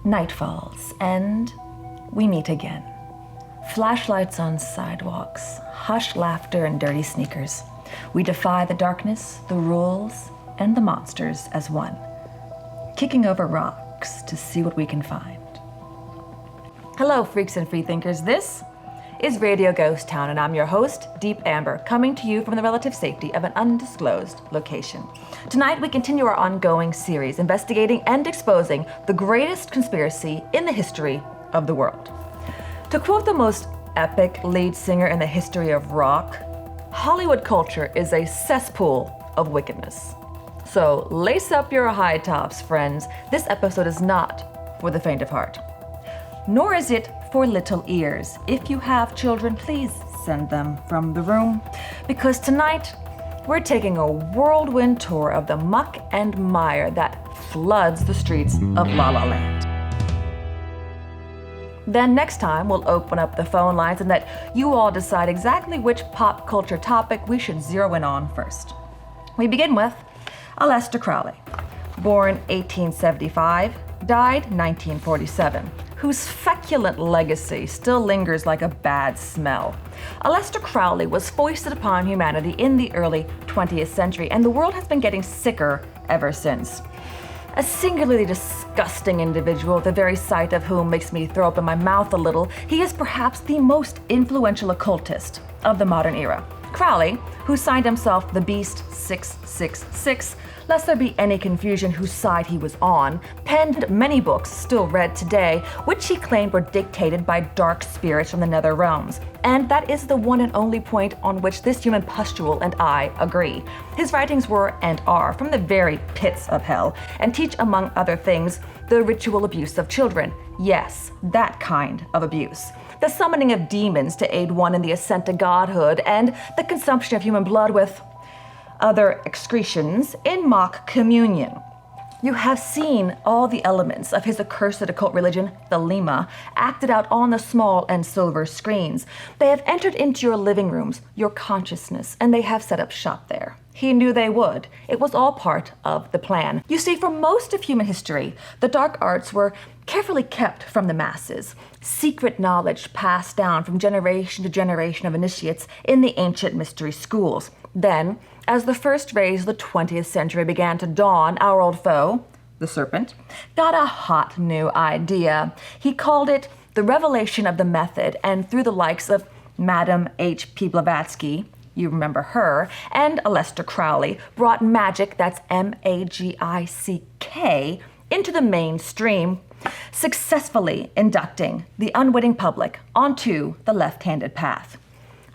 Night falls, and we meet again. Flashlights on sidewalks, hushed laughter and dirty sneakers. We defy the darkness, the rules, and the monsters as one, kicking over rocks to see what we can find. Hello, freaks and freethinkers. This is Radio Ghost Town, and I'm your host, Deep Amber, coming to you from the relative safety of an undisclosed location. Tonight, we continue our ongoing series investigating and exposing the greatest conspiracy in the history of the world. To quote the most epic lead singer in the history of rock, Hollywood culture is a cesspool of wickedness. So lace up your high tops, friends. This episode is not for the faint of heart. Nor is it for little ears. If you have children, please send them from the room, because tonight we're taking a whirlwind tour of the muck and mire that floods the streets of La La Land. Then next time we'll open up the phone lines and let you all decide exactly which pop culture topic we should zero in on first. We begin with Aliester Crowley, born 1875, died 1947. Whose feculent legacy still lingers like a bad smell. Aliester Crowley was foisted upon humanity in the early 20th century, and the world has been getting sicker ever since. A singularly disgusting individual, the very sight of whom makes me throw up in my mouth a little, he is perhaps the most influential occultist of the modern era. Crowley, who signed himself the Beast 666, lest there be any confusion whose side he was on, penned many books still read today, which he claimed were dictated by dark spirits from the nether realms. And that is the one and only point on which this human pustule and I agree. His writings were and are from the very pits of hell, and teach, among other things, the ritual abuse of children. Yes, that kind of abuse. The summoning of demons to aid one in the ascent to godhood, and the consumption of human blood with other excretions in mock communion. You have seen all the elements of his accursed occult religion, the Lima, acted out on the small and silver screens. They have entered into your living rooms, your consciousness, and they have set up shop there. He knew they would. It was all part of the plan. You see, for most of human history, the dark arts were carefully kept from the masses. Secret knowledge passed down from generation to generation of initiates in the ancient mystery schools. Then, as the first rays of the 20th century began to dawn, our old foe, the Serpent, got a hot new idea. He called it the revelation of the method, and through the likes of Madame H.P. Blavatsky, you remember her, and Aliester Crowley, brought Magick, that's Magick, into the mainstream, successfully inducting the unwitting public onto the left-handed path.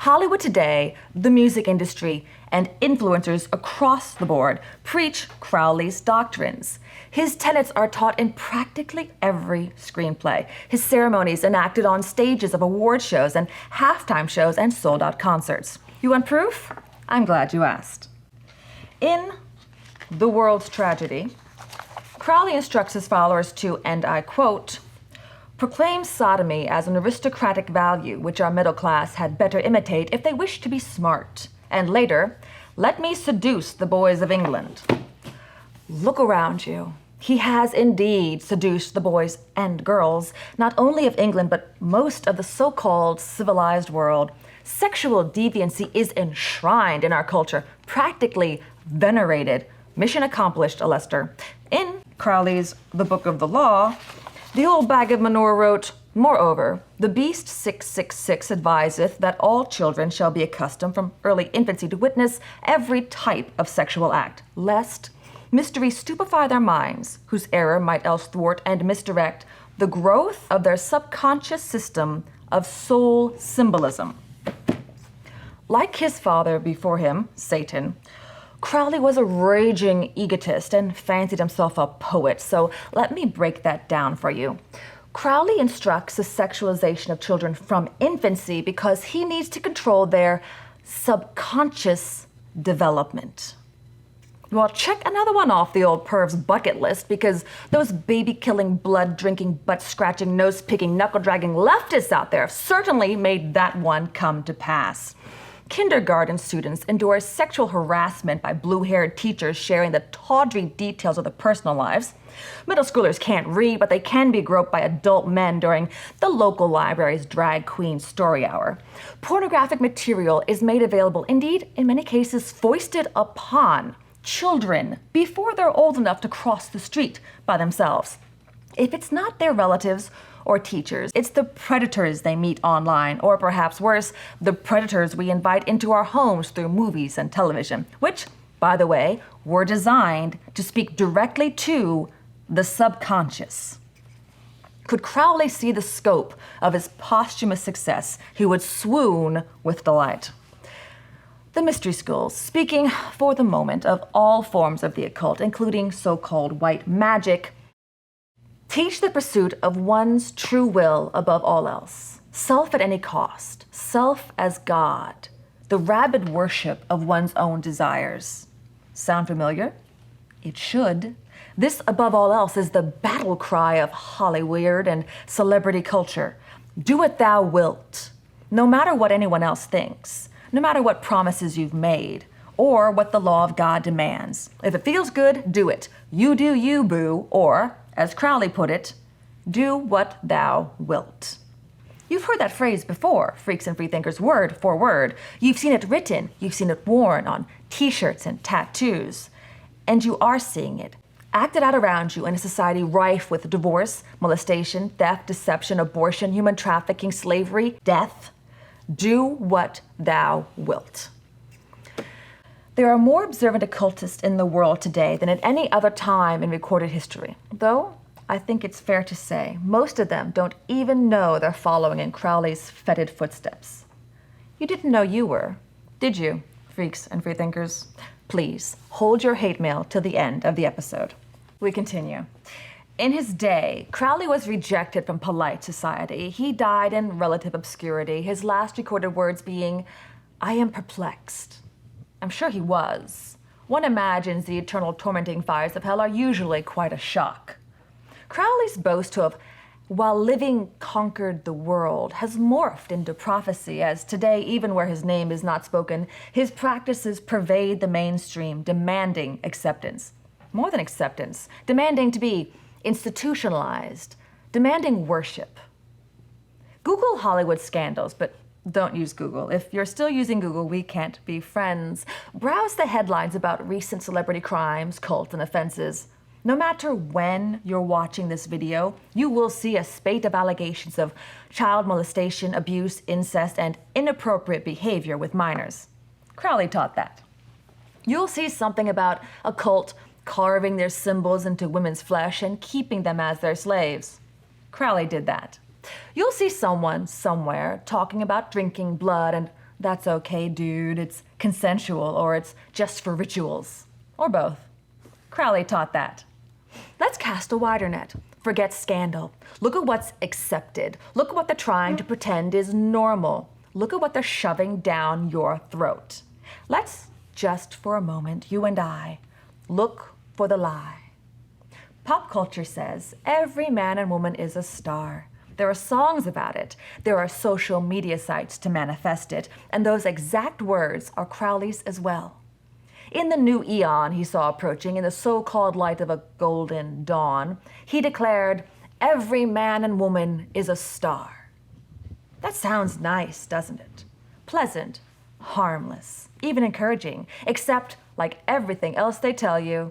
Hollywood today, the music industry, and influencers across the board preach Crowley's doctrines. His tenets are taught in practically every screenplay. His ceremonies enacted on stages of award shows and halftime shows and sold-out concerts. You want proof? I'm glad you asked. In The World's Tragedy, Crowley instructs his followers to, and I quote, proclaim sodomy as an aristocratic value which our middle class had better imitate if they wish to be smart. And later, let me seduce the boys of England. Look around you. He has indeed seduced the boys and girls, not only of England, but most of the so-called civilized world. Sexual deviancy is enshrined in our culture, practically venerated. Mission accomplished, Aliester. In Crowley's The Book of the Law, the old bag of manure wrote, moreover, the Beast 666 adviseth that all children shall be accustomed from early infancy to witness every type of sexual act, lest mystery stupefy their minds, whose error might else thwart and misdirect the growth of their subconscious system of soul symbolism. Like his father before him, Satan, Crowley was a raging egotist and fancied himself a poet, so let me break that down for you. Crowley instructs the sexualization of children from infancy because he needs to control their subconscious development. Well, check another one off the old perv's bucket list, because those baby-killing, blood-drinking, butt-scratching, nose-picking, knuckle-dragging leftists out there have certainly made that one come to pass. Kindergarten students endure sexual harassment by blue-haired teachers sharing the tawdry details of their personal lives. Middle schoolers can't read, but they can be groped by adult men during the local library's drag queen story hour. Pornographic material is made available, indeed, in many cases, foisted upon children before they're old enough to cross the street by themselves. If it's not their relatives or teachers, it's the predators they meet online, or perhaps worse, the predators we invite into our homes through movies and television, which, by the way, were designed to speak directly to the subconscious. Could Crowley see the scope of his posthumous success, he would swoon with delight. The mystery schools, speaking for the moment of all forms of the occult, including so-called white magic, teach the pursuit of one's true will above all else, self at any cost, self as God, the rabid worship of one's own desires. Sound familiar? It should. This, above all else, is the battle cry of Hollywood and celebrity culture. Do what thou wilt, no matter what anyone else thinks, no matter what promises you've made, or what the law of God demands. If it feels good, do it. You do you, boo, or, as Crowley put it, do what thou wilt. You've heard that phrase before, freaks and freethinkers, word for word. You've seen it written, you've seen it worn on t-shirts and tattoos, and you are seeing it acted out around you in a society rife with divorce, molestation, theft, deception, abortion, human trafficking, slavery, death. Do what thou wilt. There are more observant occultists in the world today than at any other time in recorded history, though I think it's fair to say most of them don't even know they're following in Crowley's fetid footsteps. You didn't know you were, did you, freaks and freethinkers? Please, hold your hate mail till the end of the episode. We continue. In his day, Crowley was rejected from polite society. He died in relative obscurity, his last recorded words being, "I am perplexed." I'm sure he was. One imagines the eternal tormenting fires of hell are usually quite a shock. Crowley's boast to have, while living, conquered the world has morphed into prophecy, as today, even where his name is not spoken, his practices pervade the mainstream, demanding acceptance. More than acceptance, demanding to be institutionalized, demanding worship. Google Hollywood scandals, but don't use Google. If you're still using Google, we can't be friends. Browse the headlines about recent celebrity crimes, cults, and offenses. No matter when you're watching this video, you will see a spate of allegations of child molestation, abuse, incest, and inappropriate behavior with minors. Crowley taught that. You'll see something about a cult carving their symbols into women's flesh and keeping them as their slaves. Crowley did that. You'll see someone somewhere talking about drinking blood and that's okay, dude, it's consensual, or it's just for rituals, or both. Crowley taught that. Let's cast a wider net. Forget scandal. Look at what's accepted. Look at what they're trying to pretend is normal. Look at what they're shoving down your throat. Let's just for a moment, you and I, look for the lie. Pop culture says every man and woman is a star. There are songs about it. There are social media sites to manifest it. And those exact words are Crowley's as well. In the new eon he saw approaching, in the so-called light of a golden dawn, he declared, every man and woman is a star. That sounds nice, doesn't it? Pleasant, harmless, even encouraging, except, like everything else they tell you,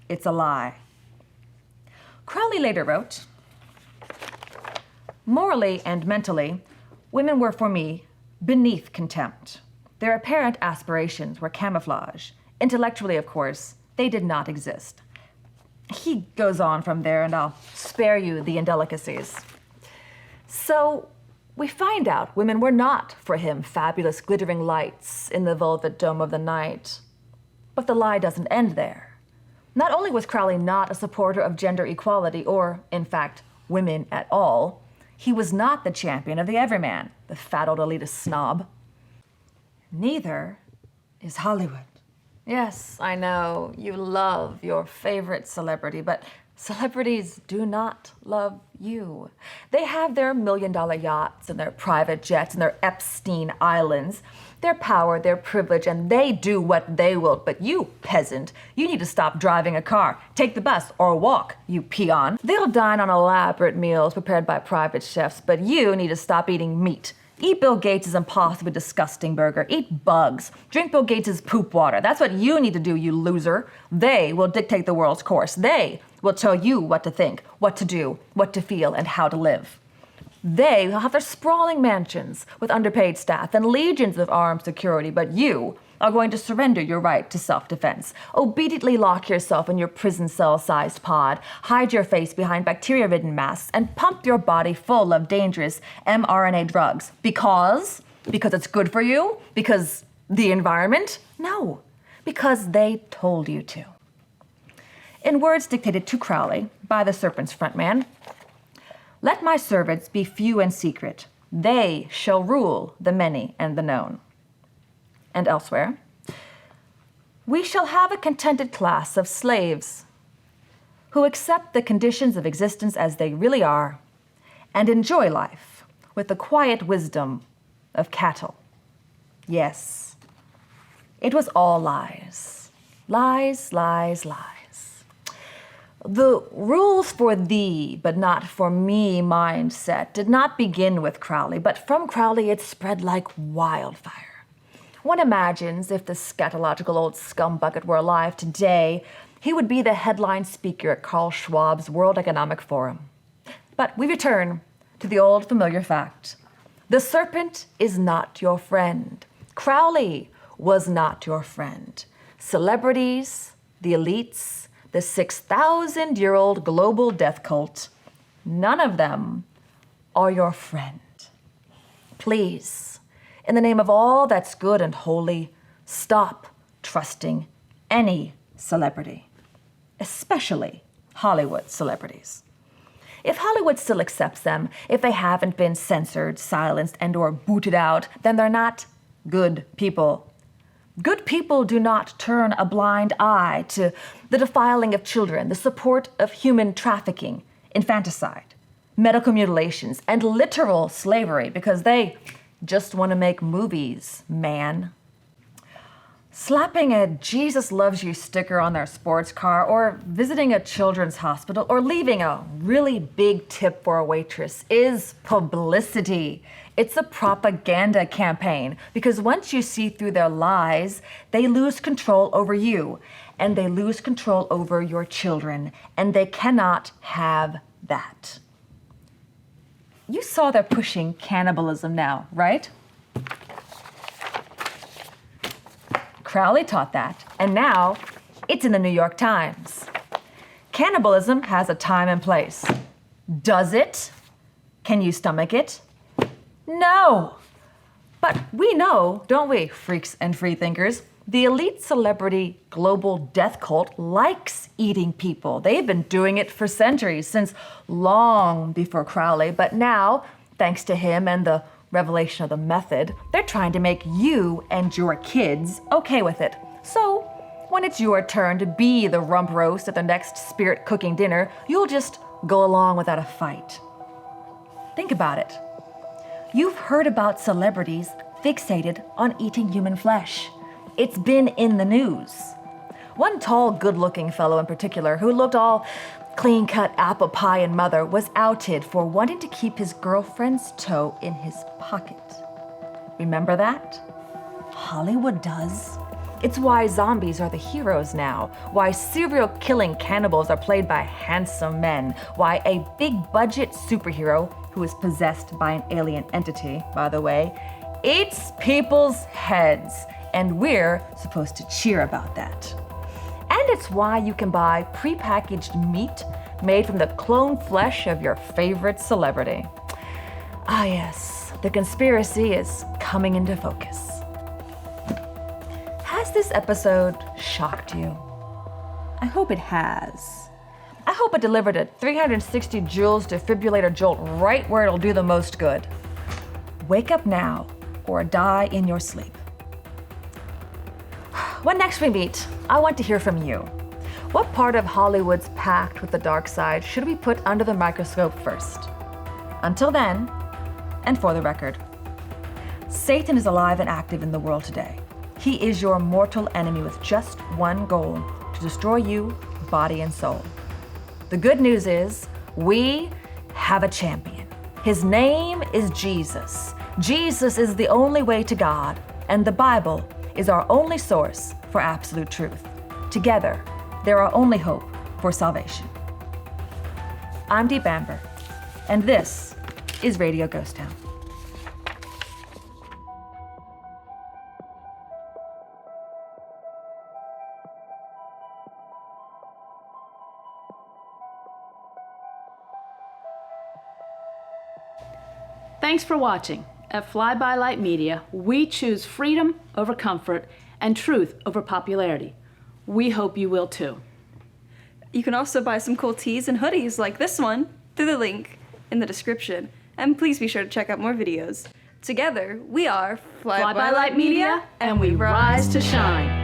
it's a lie. Crowley later wrote, morally and mentally, women were for me beneath contempt. Their apparent aspirations were camouflage. Intellectually, of course, they did not exist. He goes on from there, and I'll spare you the indelicacies. So we find out women were not for him fabulous glittering lights in the velvet dome of the night. But the lie doesn't end there. Not only was Crowley not a supporter of gender equality, or, in fact, women at all, he was not the champion of the everyman, the fat old elitist snob. Neither is Hollywood. Yes, I know, you love your favorite celebrity, but Celebrities do not love you. They have their million-dollar yachts and their private jets and their Epstein Islands, their power, their privilege, and they do what they will. But you, peasant, you need to stop driving a car, take the bus, or walk, you peon. They'll dine on elaborate meals prepared by private chefs, but you need to stop eating meat. Eat Bill Gates' impossibly disgusting burger. Eat bugs. Drink Bill Gates' poop water. That's what you need to do, you loser. They will dictate the world's course. They will tell you what to think, what to do, what to feel, and how to live. They will have their sprawling mansions with underpaid staff and legions of armed security, but you are going to surrender your right to self-defense. Obediently lock yourself in your prison cell-sized pod, hide your face behind bacteria-ridden masks, and pump your body full of dangerous mRNA drugs. Because it's good for you? Because the environment? No, because they told you to. In words dictated to Crowley by the Serpent's frontman, "Let my servants be few and secret. They shall rule the many and the known." And elsewhere, "We shall have a contented class of slaves who accept the conditions of existence as they really are and enjoy life with the quiet wisdom of cattle." Yes, it was all lies. Lies, lies, lies. The rules for thee, but not for me mindset did not begin with Crowley, but from Crowley it spread like wildfire. One imagines if the scatological old scumbucket were alive today, he would be the headline speaker at Carl Schwab's World Economic Forum. But we return to the old familiar fact. The serpent is not your friend. Crowley was not your friend. Celebrities, the elites, the 6,000-year-old global death cult, none of them are your friend. Please, in the name of all that's good and holy, stop trusting any celebrity, especially Hollywood celebrities. If Hollywood still accepts them, if they haven't been censored, silenced, and/or booted out, then they're not good people. Good people do not turn a blind eye to the defiling of children, the support of human trafficking, infanticide, medical mutilations, and literal slavery because they just want to make movies, man. Slapping a Jesus loves you sticker on their sports car, or visiting a children's hospital, or leaving a really big tip for a waitress is publicity. It's a propaganda campaign because once you see through their lies, they lose control over you and they lose control over your children, and they cannot have that. You saw they're pushing cannibalism now, right? Crowley taught that, and now it's in the New York Times. Cannibalism has a time and place. Does it? Can you stomach it? No. But we know, don't we, freaks and freethinkers? The elite celebrity global death cult likes eating people. They've been doing it for centuries, since long before Crowley. But now, thanks to him and the revelation of the method, they're trying to make you and your kids okay with it. So, when it's your turn to be the rump roast at the next spirit cooking dinner, you'll just go along without a fight. Think about it. You've heard about celebrities fixated on eating human flesh. It's been in the news. One tall, good-looking fellow in particular, who looked all clean-cut apple pie and mother, was outed for wanting to keep his girlfriend's toe in his pocket. Remember that? Hollywood does. It's why zombies are the heroes now, why serial-killing cannibals are played by handsome men, why a big-budget superhero, who is possessed by an alien entity, by the way, eats people's heads, and we're supposed to cheer about that. And it's why you can buy prepackaged meat made from the clone flesh of your favorite celebrity. Ah yes, the conspiracy is coming into focus. Has this episode shocked you? I hope it has. I hope it delivered a 360 joules defibrillator jolt right where it'll do the most good. Wake up now or die in your sleep. When next we meet, I want to hear from you. What part of Hollywood's pact with the dark side should we put under the microscope first? Until then, and for the record, Satan is alive and active in the world today. He is your mortal enemy with just one goal: to destroy you, body and soul. The good news is, we have a champion. His name is Jesus. Jesus is the only way to God, and the Bible is our only source for absolute truth. Together, they're our only hope for salvation. I'm Deep Amber, and this is Radio Ghost Town. Thanks for watching. At Fly By Light Media, we choose freedom over comfort and truth over popularity. We hope you will too. You can also buy some cool tees and hoodies like this one through the link in the description. And please be sure to check out more videos. Together, we are Fly By Light Media, and we rise to shine.